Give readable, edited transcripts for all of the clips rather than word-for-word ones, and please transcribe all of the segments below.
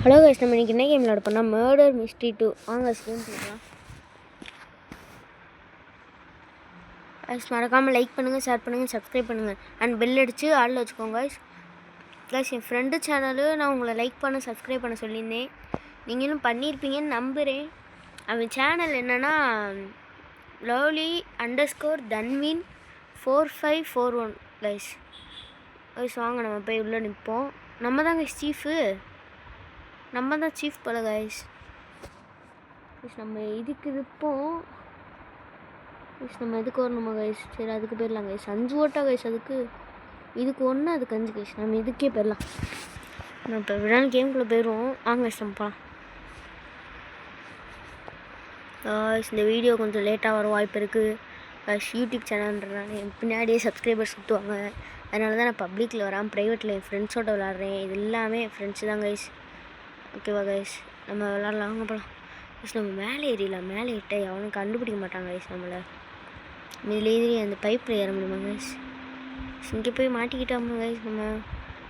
Hello guys, நம்ம இன்றைக்கி என்ன கேம் விளையாட போனால் மர்டர் மிஸ்ட்ரி 2 வாங்க கேம் பண்ணலாம். கைஸ் மறக்காமல் லைக் பண்ணுங்கள், ஷேர் பண்ணுங்கள், சப்ஸ்கிரைப் பண்ணுங்கள் அண்ட் பெல் அடித்து ஆளில் வச்சுக்கோங்க. கைஸ் என் ஃப்ரெண்டு சேனலு நான் உங்களை லைக் பண்ண சப்ஸ்கிரைப் பண்ண சொல்லியிருந்தேன். நீங்களும் பண்ணியிருப்பீங்கன்னு நம்புகிறேன். அவன் சேனல் என்னென்னா lovely_தன்வின் 4541 கைஸ். வாங்க நம்ம போய் உள்ளே நிற்போம். நம்ம தான் கைஸ் சீஃபு, நம்ம தான் சீஃப் போல கைஸ். நம்ம இதுக்கு இருப்போம். நம்ம எதுக்கு வரணுமா கைஸ்? சரி அதுக்கு போயிடலாம் கைஸ். 5 ஓட்டா கைஸ் அதுக்கு, இதுக்கு 1 அதுக்கு 5 கைஸ். நம்ம இதுக்கே போயிடலாம். நம்ம இப்போ விடான கேமுக்குள்ளே போயிடுவோம். வாங்க கைஸ் நம்ம போகலாம். இந்த வீடியோ கொஞ்சம் லேட்டாக வர வாய்ப்பு இருக்குது கைஸ். யூடியூப் சேனல்ன்றனால என் பின்னாடியே சப்ஸ்கிரைபர்ஸ் சுற்றுவாங்க. அதனால தான் நான் பப்ளிக்கில் வராமல் ப்ரைவேட்டில் என் ஃப்ரெண்ட்ஸோட விளாட்றேன். இது எல்லாமே என் ஃப்ரெண்ட்ஸு தான் கைஸ். ஓகேவா கைஸ்? நம்ம விளாட்லாம், வாங்க போகலாம் கைஸ். நம்ம மேலே ஏறிடலாம். மேலே ஏறிட்டால் எவனும் கண்டுபிடிக்க மாட்டாங்க கைஸ் நம்மளை. இதில் ஏறி அந்த பைப்பில் ஏற முடியுமா கைஸ்? இங்கே போய் மாட்டிக்கிட்டோம்னா கைஸ் நம்ம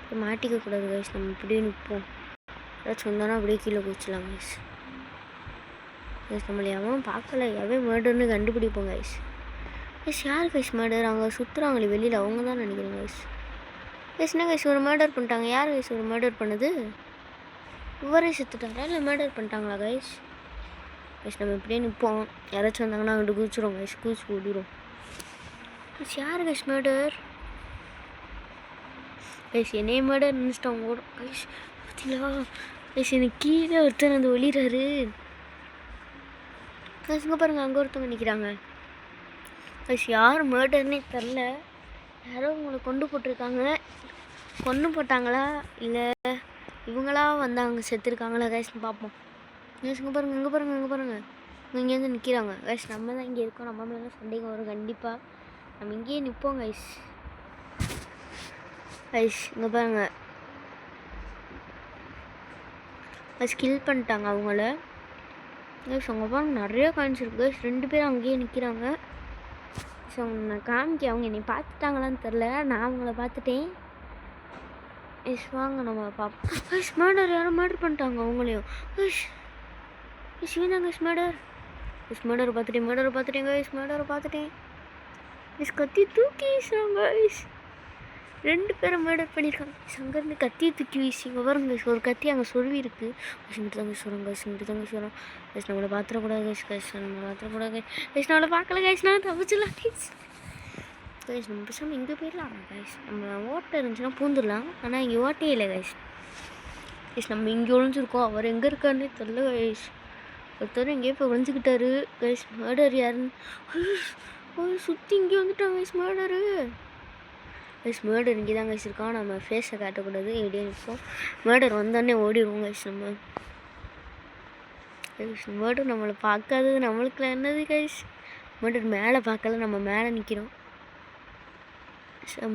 போய் மாட்டிக்கக்கூடாது கைஸ். நம்ம இப்படியே நிற்போம். ஏதாச்சும் வந்தோன்னா அப்படியே கீழே குதிச்சலாம் கைஸ். கைஸ் நம்மளை எவனும் பார்க்கல, எவன் மர்டர்னு கண்டுபிடிப்போம் கைஸ். கைஸ் யார் கைஸ் மர்டர்? அவங்க சுற்றுறாங்களே வெளியில், அவங்க தான் நினைக்கிறேன் கைஸ். கைஸ் என்ன கைஸ் ஒரு மர்டர் பண்ணிட்டாங்க? யார் கைஸ் ஒரு மர்டர் பண்ணுது? இவரே செத்துட்டாரா இல்லை மர்டர் பண்ணிட்டாங்களா கைஸ்? கைஸ் நம்ம இப்படியே நிற்போம். யாராச்சும் வந்தாங்கன்னா அங்கிட்டு குதிச்சிடும் கைஸ். குதிச்சு ஓடிடும் கைஸ். யார் கைஸ் மர்டர்? கைஸ் என்னையே மர்டர் நினச்சிட்டவங்க ஓடும் கைஸ். பார்த்தீங்களா கைஸ்? எனக்கு கீழே ஒருத்தர் வந்து ஒளிறாரு கைஸ். இங்கே பாருங்கள், அங்கே ஒருத்தவங்க நிற்கிறாங்க கைஸ். யார் மர்டர்னே தெரில. யாரோ உங்களை கொண்டு போட்டிருக்காங்க. கொண்டு போட்டாங்களா இல்லை இவங்களா வந்தாங்க செத்துருக்காங்களா கைஸ்ன்னு பார்ப்போம் கைஸ். இங்கே பாருங்கள், இங்கே பாருங்கள், இங்கே பாருங்கள், இங்கேருந்து நிற்கிறாங்க கைஸ். நம்ம தான் இங்கே இருக்கோம். நம்ம மேலே சந்தேகம் வரும் கண்டிப்பாக. நம்ம இங்கேயே நிற்போம் கைஸ். கைஸ் இங்கே பாருங்கள் கைஸ், கில் பண்ணிட்டாங்க அவங்கள கைஸ். அவங்க பாருங்க நிறைய காயின்ஸ் இருக்குது கைஸ். 2 பேரும் அங்கேயே நிற்கிறாங்க ஸோ நான் காமிக்க. அவங்க என்னை பார்த்துட்டாங்களான்னு தெரில, நான் அவங்கள பார்த்துட்டேன் கைஸ். வாங்க நம்ம பார்ப்போம் கைஸ். மர்டர் யாரும் மர்டர் பண்ணிட்டாங்க அவங்களையும் கைஸ். கைஸ் இவன் தான் கைஸ் மர்டர். கைஸ் மர்டரை பார்த்துட்டேன், மர்டரை பார்த்துட்டேன் கைஸ், மர்டரை பார்த்துட்டேன் கைஸ். கத்தி தூக்கி வீசுறாங்க கைஸ். 2 பேரை மர்டர் பண்ணியிருக்காங்க கைஸ். அங்கேருந்து கத்தியை தூக்கி வீசிங்க பாருங்க கைஸ். ஒரு கத்தி அங்கே சொருவி இருக்குது கைஸ். இங்கிட்டு தாங்க சொல்கிறோம் கைஸ், இங்கிட்டு தாங்க சொல்கிறோம் கைஸ். நம்மளை பார்த்துடக்கூடாது கைஸ். கைஸ் நம்மளை பார்த்துடக்கூடாது கைஸ். கைஸ் நம்மளை பார்க்கல கைஸ். நான் தப்பிச்சிடலாம் கைஸ். கைஸ் நம்ம பேசாமல் இங்கே போயிடலாம் கைஸ். நம்ம ஓட்டை இருந்துச்சுன்னா பூந்துடலாம், ஆனால் இங்கே ஓட்டையே இல்லை கைஸ். கைஸ் நம்ம இங்கே ஒழிஞ்சிருக்கோம். அவர் எங்கே இருக்காருன்னே தெரில கைஸ். ஒருத்தர் எங்கேயோ இப்போ ஒழிஞ்சிக்கிட்டாரு கைஸ். மர்டர் யாருன்னு சுற்றி இங்கே வந்துட்டாங்க கைஸ். Murder guys. மர்டர் இங்கே தான் கைஸ் இருக்கான். நம்ம ஃபேஸை காட்டக்கூடாது, எப்படியே நிற்போம். மர்டர் வந்தோடனே ஓடிடுவோம் கைஸ். நம்ம கைஸ் மர்டர் நம்மளை பார்க்காதது நம்மளுக்குலாம் என்னது கைஸ்? மர்டர் மேலே பார்க்கல, நம்ம மேலே நிற்கிறோம்.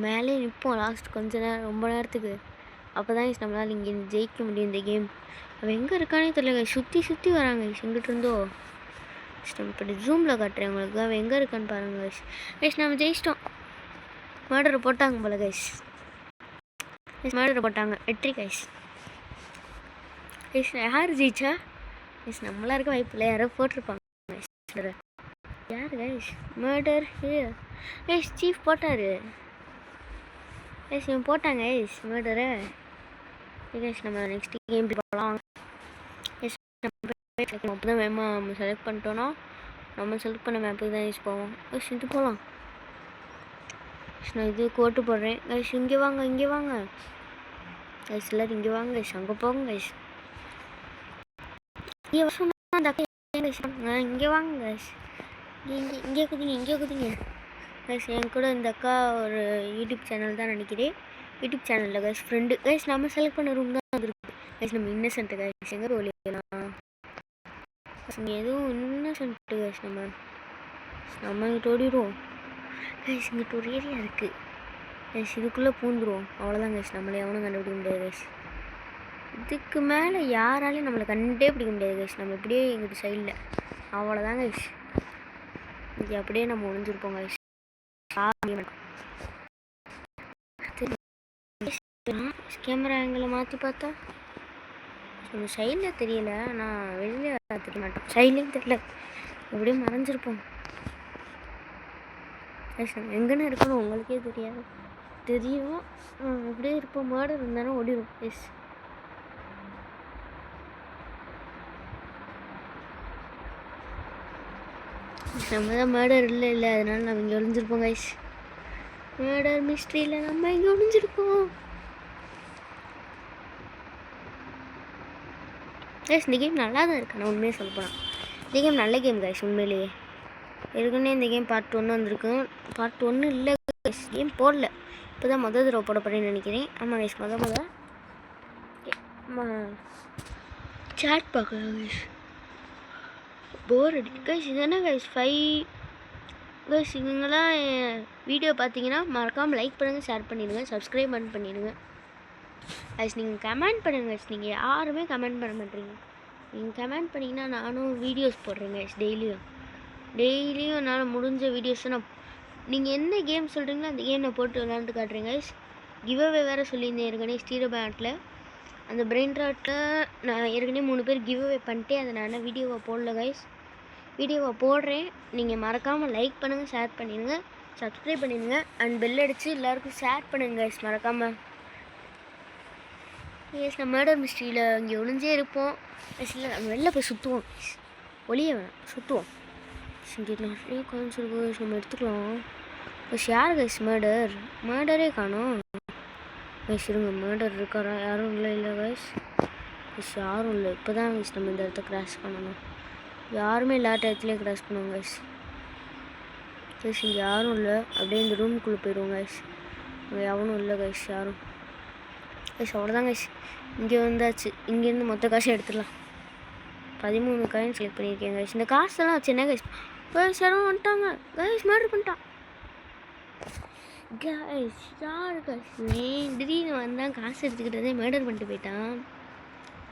மேலே நிற்போம் லாஸ்ட் கொஞ்ச நேரம், ரொம்ப நேரத்துக்கு. அப்போ தான் கைஸ் நம்மளால் இங்கே ஜெயிக்க முடியும் இந்த கேம். அவன் எங்கே இருக்கானே தெரியல கைஸ். சுற்றி சுற்றி வராங்க கைஸ் எங்கிட்ட இருந்தோ. நம்ம இப்படி ஜூமில் காட்டுறேன் உங்களுக்கு. அவன் எங்கே இருக்கான்னு பாருங்கள் கைஸ். கைஸ் நம்ம ஜெயிச்சிட்டோம். மர்டரை போட்டாங்க போல கைஸ். கைஸ் மர்டரை போட்டாங்க, வெற்றி கைஸ். கைஸ் யார் ஜெயிச்சா கைஸ்? நம்மளா இருக்க வாய்ப்பு இல்லை, யாரோ போட்டிருப்பாங்க கைஸ். யார் கைஸ் மர்டர்? கைஸ் சீஃப் போட்டார் கைஸ். இவன் போட்டாங்க கைஸ் மர்டரை கைஸ். நம்ம நெக்ஸ்ட் கேம் போகலாம் கைஸ். அப்போ தான் வேமா நம்ம செலக்ட் பண்ணிட்டோன்னா நம்ம செலக்ட் பண்ண மேப்புக்கு தான் யூஸ் போவோம் கைஸ். இது போகலாம் கைஸ். நான் இது கோட்டு போடுறேன் கைஸ். இங்கே வாங்க, இங்கே வாங்க கைஸ். எல்லோரும் இங்கே வாங்க கைஸ். அங்கே போங்க கைஸ். இங்கே வாங்க கைஸ். இங்கே இங்கே குதிங்க, இங்கே குதிங்க கைஸ். என் கூட இந்த அக்கா ஒரு யூடியூப் சேனல் தான் நினைக்கிறேன். யூடியூப் சேனலில் கைஸ் ஃப்ரெண்டு கைஸ். நம்ம செலக்ட் பண்ண ரூம் தான் வந்துருக்கு கைஸ். நம்ம இன்னசென்ட்டு கைஸ். எங்கே ஒழியலாம் இங்கே எதுவும் இன்னசென்ட்டு கைஸ். நம்ம இங்கிட்ட ஓடிடுவோம் கைஸ். இங்கிட்ட ஒரு ஏரியா இருக்குது கைஸ். இதுக்குள்ளே பூந்துருவோம், அவ்வளோதான் கைஸ். நம்மளை எவனும் கண்டுபிடிக்க முடியாது கைஸ். இதுக்கு மேலே யாராலையும் நம்மளை கண்டே பிடிக்க முடியாது கைஸ். நம்ம இப்படியே எங்கிட்ட சைடில் அவ்வளோதான் கைஸ். இங்கே அப்படியே நம்ம ஒழிஞ்சிருப்போம் கைஸ். கேமரா ஆங்கிளை மாற்றி பார்த்தா ஸோ சைடில் தெரியல, ஆனால் வெளியில் தெரிய மாட்டோம். சைட்லேயும் தெரியல, எப்படியும் மறைஞ்சிருப்போம். எங்கன்னு இருக்கணும் உங்களுக்கே தெரியாது, தெரியும். எப்படியே இருப்போம், மர்டர் இருந்தாலும் ஓடிடும். எஸ் நம்ம தான் மர்டர் இல்லை, அதனால நம்ம இங்கே ஒளிஞ்சிருப்போம் கைஸ். மர்டர் மிஸ்ட்ரியில் நம்ம இங்கே ஒளிஞ்சிருப்போம் கைஸ். இந்த கேம் நல்லா தான் இருக்கு, நான் உண்மையாக சொல்ல போனால் இந்த கேம் நல்ல கேம் கைஸ். உண்மையிலேயே ஏற்கனவே இந்த கேம் பார்ட் 1 வந்திருக்கு. பார்ட் 1 இல்லை கைஸ், கேம் போடல, இப்போ தான் மொதல் தடவை போடப்படுறேன்னு நினைக்கிறேன். ஆமாம் கைஸ், மொதல் சாட் பார்க்கலாம் கைஸ். போர் அடி கைஸ். இது என்ன கைஸ் 5 கைஸ். இவங்களாம் வீடியோ பார்த்தீங்கன்னா மறக்காமல் லைக் பண்ணுங்கள், ஷேர் பண்ணிடுங்க, சப்ஸ்கிரைப் பண்ணிடுங்க கைஸ். நீங்கள் கமெண்ட் பண்ணுங்கள் கைஸ். நீங்கள் யாருமே கமெண்ட் பண்ண மாட்டீங்க. நீங்கள் கமெண்ட் பண்ணிங்கன்னா நானும் வீடியோஸ் போடுறேன் கைஸ். டெய்லியும் என்னால் முடிஞ்ச வீடியோஸை நான், நீங்கள் என்ன கேம் சொல்கிறீங்களோ அந்த கேம் நான் போட்டு விளாண்டு காட்டுறேன் கைஸ். கிவ்அவே வேறு சொல்லியிருந்தேன் ஏற்கனவே ஸ்டீரோ பேட்டில். அந்த பிரெயின் ராட்டில் நான் ஏற்கனவே 3 பேர் கிவ்அவே பண்ணிட்டேன். அதை நான் வீடியோவை போடல கைஸ். வீடியோவை போடுறேன். நீங்கள் மறக்காமல் லைக் பண்ணுங்கள், ஷேர் பண்ணிடுங்க, சப்ஸ்கிரைப் பண்ணிடுங்க, அண்ட் பெல் அடித்து எல்லாருக்கும் ஷேர் பண்ணுங்க கைஸ் மறக்காமல். எஸ், நம்ம மர்டர் மிஸ்ட்ரியில் இங்கே ஒளிஞ்சே இருப்போம். இல்லை நம்ம வெளில போய் சுற்றுவோம், ஒளிய வேணாம், சுற்றுவோம். இங்கே நிறைய காயின்ஸ் இருக்கும், நம்ம எடுத்துக்கலாம். கைஸ் யார் கைஸ் மர்டரே காணோம் கைஸ். இருங்க, மர்டர் இருக்காரா? யாரும் இல்லை கைஸ். யாரும் இல்லை. இப்போ தான் கைஸ் நம்ம இந்த இடத்த கிராஷ் பண்ணணும். யாருமே இல்லாட்ட இடத்துலேயே கிராஷ் பண்ணுவோம் கைஸ். கைஸ் இங்கே யாரும் இல்லை, அப்படியே இந்த ரூமுக்குள்ளே போயிடுவோம் கைஸ். இங்கே எவனும் இல்லை கைஸ், யாரும் கைஸ். அவ்வளோதான் கைஸ், இங்கே வந்தாச்சு. இங்கேருந்து மொத்த காசு எடுத்துடலாம். 13 காயின் செலக்ட் பண்ணியிருக்கேன் கைஸ். இந்த காசெல்லாம் வச்சு என்ன கைஸ்? யாரும் வந்துட்டாங்க கைஸ், மர்டர் பண்ணிட்டான் கைஸ். யார் கைஸ்? திடீர்னு வந்தான், காசு எடுத்துக்கிட்டதே மர்டர் பண்ணிட்டு போயிட்டான்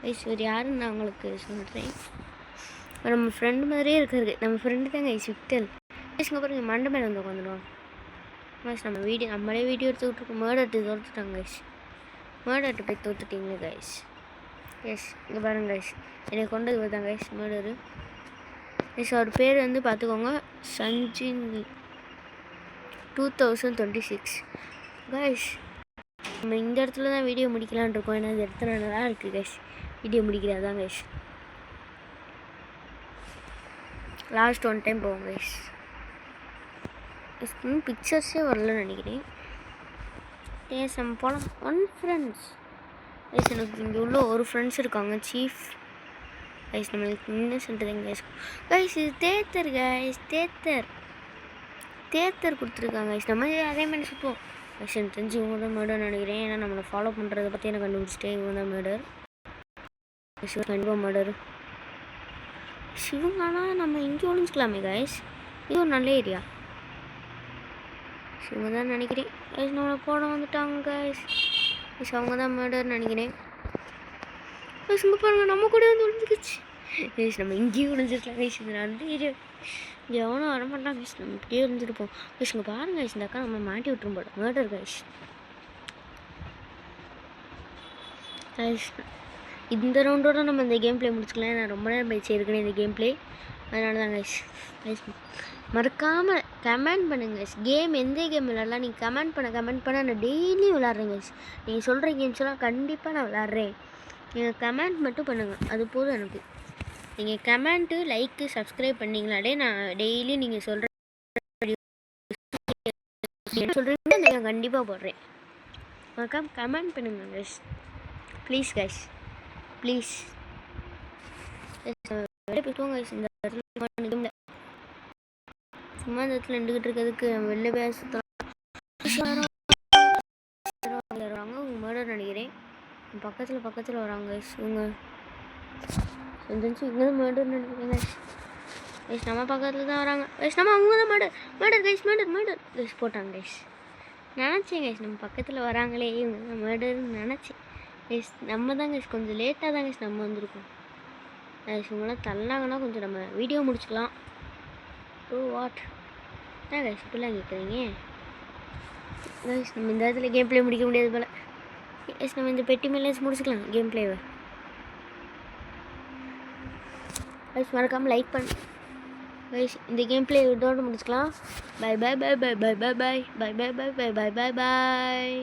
கைஸ். ஒரு யாருன்னு நான் உங்களுக்கு சொல்கிறேன். நம்ம ஃப்ரெண்டு மாதிரியே இருக்காரு. நம்ம ஃப்ரெண்டு தான் கைஸ், விக்டர் கைஸ். இங்கே பாருங்க, மண்டை மேலே வந்து உட்காந்துடுவான் கைஸ். நம்மளே வீடியோ எடுத்துக்கிட்டு இருக்கோம். மர்டர்ட்டு தோற்றுட்டாங்க கைஸ். மர்டர்ட்டு போய் தோற்றுட்டீங்க கைஸ். எஸ், இங்கே பாருங்க கைஸ், என்னை கொண்டது பார்த்தாங்க கைஸ் மர்டரு கைஸ். அவர் பேர் வந்து பார்த்துக்கோங்க, சஞ்சின் 2026 கைஸ். நம்ம இந்த இடத்துல தான் வீடியோ முடிக்கலான் இருக்கோம். ஏன்னா இந்த இடத்துல நல்லா இருக்குது கைஸ், வீடியோ முடிக்கிறதான் கைஸ். லாஸ்ட் 1 டைம் போவோம் கைஸ். இன்னும் பிக்சர்ஸே வரலன்னு நினைக்கிறேன். எஸ், நம்ம போகலாம். 1 ஃப்ரெண்ட்ஸ் கைஸ். எனக்கு இங்கே உள்ள ஒரு ஃப்ரெண்ட்ஸ் இருக்காங்க, சீஃப் கைஸ். நம்மளுக்கு இன்னும் சொல்லிட்டுங்க கைஸ். கைஸ் இது தேத்தர் கைஸ், தேத்தர் கொடுத்துருக்காங்க கைஸ். நம்ம அதே மாதிரி சுற்றுவோம் கைஸ். எனக்கு தெரிஞ்சு இவங்க தான் மர்டர் நினைக்கிறேன். ஏன்னா நம்மளை ஃபாலோ பண்ணுறதை பற்றி எனக்கு கண்டுபிடிச்சிட்டேன். இவங்க தான் மர்டர் கைஸ், கண்டிப்பாக மர்டர் இவங்க. ஆனால் நம்ம இங்கே ஒழிஞ்சிக்கலாமே கைஸ், இது ஒரு நல்ல ஏரியா. இவங்க தான் நினைக்கிறேன் கைஸ், நம்மளை போட வந்துட்டாங்க கைஸ். கைஸ் அவங்க தான் மர்டர் நினைக்கிறேன் கைஸ். இங்கே பாருங்கள், நம்ம கூட வந்து ஒழிஞ்சிக்கிச்சு கைஸ். நம்ம இங்கேயும் ஒழிஞ்சிருக்கலாம் கைஸ். இது நல்ல ஏரியா, இங்கே எவனும் வரமாட்டான் கைஸ். நம்ம இப்படியே இருந்துருப்போம் கைஸ். இங்கே பாருங்க கைஸ், இந்த அக்கா நம்ம மாட்டி விட்டுரும் போட மர்டர் கைஸ். கைஸ் இந்த ரவுண்டோட நம்ம இந்த கேம் ப்ளே முடிச்சுக்கலாம். நான் ரொம்ப நேரம் பயிற்சி இருக்குன்னு இந்த கேம் ப்ளே, அதனால தான் கைஸ். கைஸ் மறக்காமல் கமெண்ட் பண்ணுங்க கைஸ். கேம் எந்த கேம் விளாட்லாம் நீங்கள் கமெண்ட் பண்ண நான் டெய்லியும் விளாட்றேன் கைஸ். நீங்கள் சொல்கிற கேம்ஸ் எல்லாம் கண்டிப்பாக நான் விளாட்றேன். நீங்கள் கமெண்ட் மட்டும் பண்ணுங்கள், அது போதும் எனக்கு. நீங்கள் கமெண்ட்டு, லைக்கு, சப்ஸ்கிரைப் பண்ணிங்களாலே நான் டெய்லி நீங்கள் சொல்கிறீங்க நான் கண்டிப்பாக போடுறேன். மறக்காம கமெண்ட் பண்ணுங்க கைஸ், ப்ளீஸ் கைஸ், ப்ளீஸ். பேசுவோம் கைஸ். இந்த இடத்துல சும்மா இந்த இடத்துல நின்றுக்கிட்டு இருக்கிறதுக்கு நம்ம வெளில போய் சுற்றலாம். வருவாங்க உங்கள் மர்டர் நினைக்கிறேன். பக்கத்தில் வராங்க கைஸ். இவங்க செஞ்சு இங்கே தான் மர்டர் நினைக்கிறேன் கைஸ். கைஸ் நம்ம பக்கத்தில் தான் வராங்க கைஸ். நம்ம அவங்க தான் மர்டர் கைஸ், மர்டர் கைஸ் போட்டாங்க கைஸ். நினச்சேன் கைஸ் நம்ம பக்கத்தில் வராங்களே இவங்க தான் மர்டர்னு நினச்சேன் கைஸ். நம்ம தான் கைஸ் கொஞ்சம் லேட்டாக தான் கைஸ் நம்ம வந்திருக்கோம் கைஸ். இவங்களாம் தள்ளாங்கன்னா கொஞ்சம் நம்ம வீடியோ முடிச்சுக்கலாம். ஓ வாட் என்ன கைஸ் இப்படிலாம் கேட்குறீங்க கைஸ்? நம்ம இந்த இடத்துல கேம் ப்ளே முடிக்க முடியாது போல் கைஸ். நம்ம இந்த பெட்டி மேலே முடிச்சுக்கலாம் கேம் ப்ளேவை. கைஸ் மறக்காமல் லைக் பண்ணு கைஸ். இந்த கேம் பிளே இதோடு முடிச்சுக்கலாம். Bye bye bye bye bye bye bye bye bye bye bye bye bye by.